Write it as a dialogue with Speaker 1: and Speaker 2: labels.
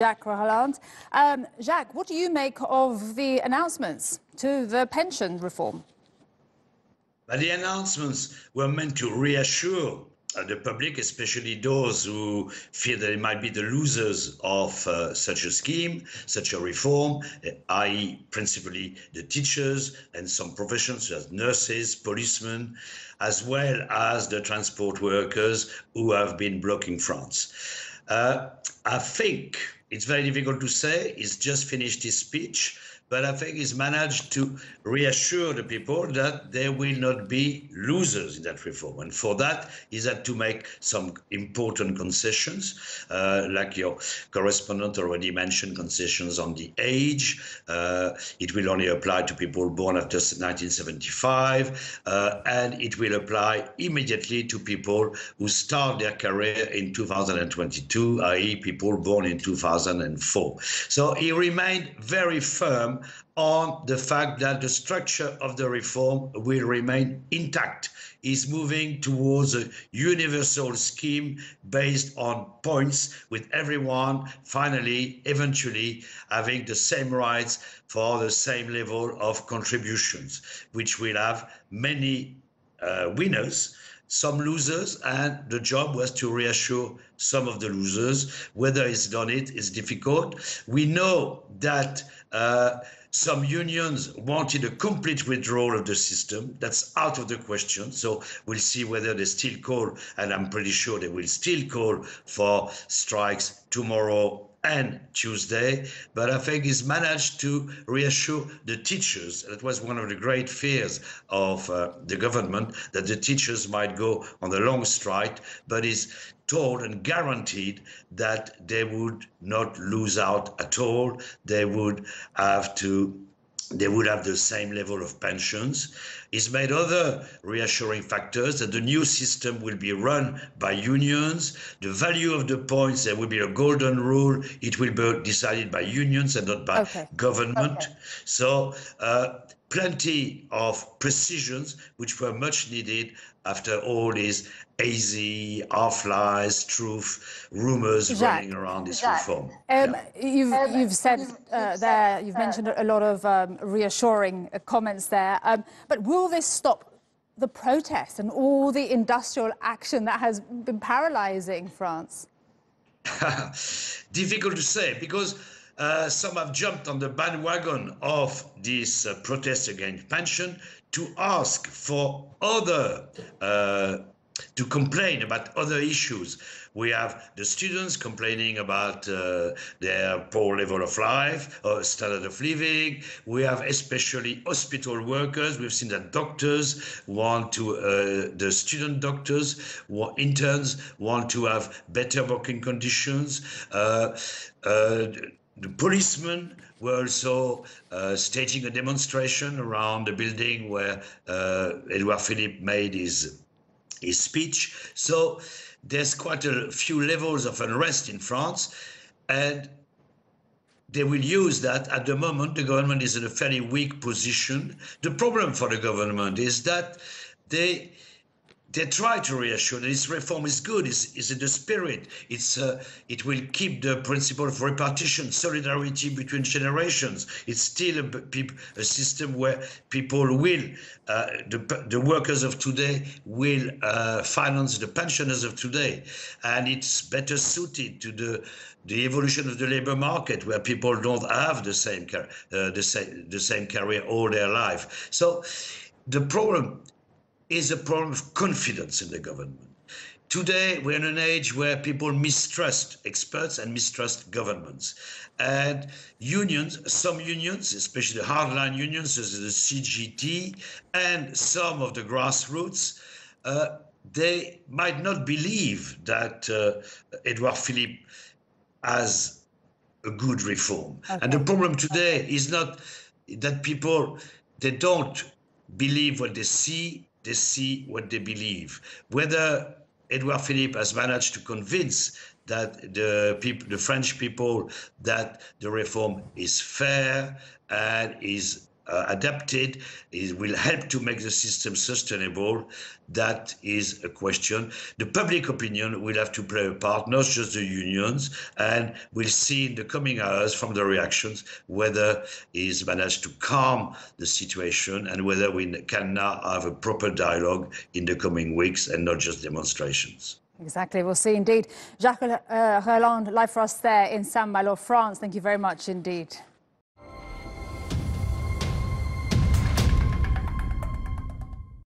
Speaker 1: Jacques Reland. Jacques, what do you make of the announcements to the pension reform?
Speaker 2: But the announcements were meant to reassure the public, especially those who fear that they might be the losers of such a scheme, such a reform, i.e. principally the teachers and some professions such as nurses, policemen, as well as the transport workers who have been blocking France. I think it's very difficult to say. He's just finished his speech, but I think he's managed to reassure the people that there will not be losers in that reform. And for that, he's had to make some important concessions, like your correspondent already mentioned, concessions on the age. It will only apply to people born after 1975, and it will apply immediately to people who start their career in 2022, i.e. people born in 2004. So he remained very firm on the fact that the structure of the reform will remain intact. He's moving towards a universal scheme based on points, with everyone finally, eventually, having the same rights for the same level of contributions, which will have many winners, some losers, and the job was to reassure some of the losers. Whether he's done it is difficult. We know that some unions wanted a complete withdrawal of the system. That's out of the question. So we'll see whether they still call, and I'm pretty sure they will still call for strikes tomorrow and Tuesday. But I think he's managed to reassure the teachers. That was one of the great fears of the government, that the teachers might go on a long strike, but he's told and guaranteed that they would not lose out at all. They would have the same level of pensions. He's made other reassuring factors, that the new system will be run by unions. The value of the points, there will be a golden rule. It will be decided by unions and not by government. So plenty of precisions which were much needed after all these hazy, half-lies, truth, rumors running around this reform.
Speaker 1: You've said there, you've mentioned a lot of reassuring comments there, but will this stop the protests and all the industrial action that has been paralyzing France?
Speaker 2: Difficult to say, because some have jumped on the bandwagon of this protest against pension to ask for other to complain about other issues. We have the students complaining about their poor level of life, or standard of living. We have especially hospital workers. We've seen that doctors want to, the student doctors, interns want to have better working conditions. The policemen were also staging a demonstration around the building where Edouard Philippe made his speech. So there's quite a few levels of unrest in France, and they will use that. At the moment, the government is in a fairly weak position. The problem for the government is that they try to reassure that this reform is good, is in the spirit. It will keep the principle of repartition, solidarity between generations. It's still a system where people will, the workers of today will finance the pensioners of today. And it's better suited to the evolution of the labor market, where people don't have the same career all their life. So the problem is a problem of confidence in the government. Today, we're in an age where people mistrust experts and mistrust governments. And unions, some unions, especially the hardline unions, such as the CGT, and some of the grassroots, they might not believe that Edouard Philippe has a good reform. And the problem today is not that people, they don't believe what they see what they believe. Whether Edouard Philippe has managed to convince that the French people that the reform is fair and is adapted, it will help to make the system sustainable. That is a question. The public opinion will have to play a part, not just the unions, and we'll see in the coming hours from the reactions whether he's managed to calm the situation and whether we can now have a proper dialogue in the coming weeks and not just demonstrations.
Speaker 1: Exactly, we'll see indeed. Jacques Reland, live for us there in Saint-Malo, France. Thank you very much indeed.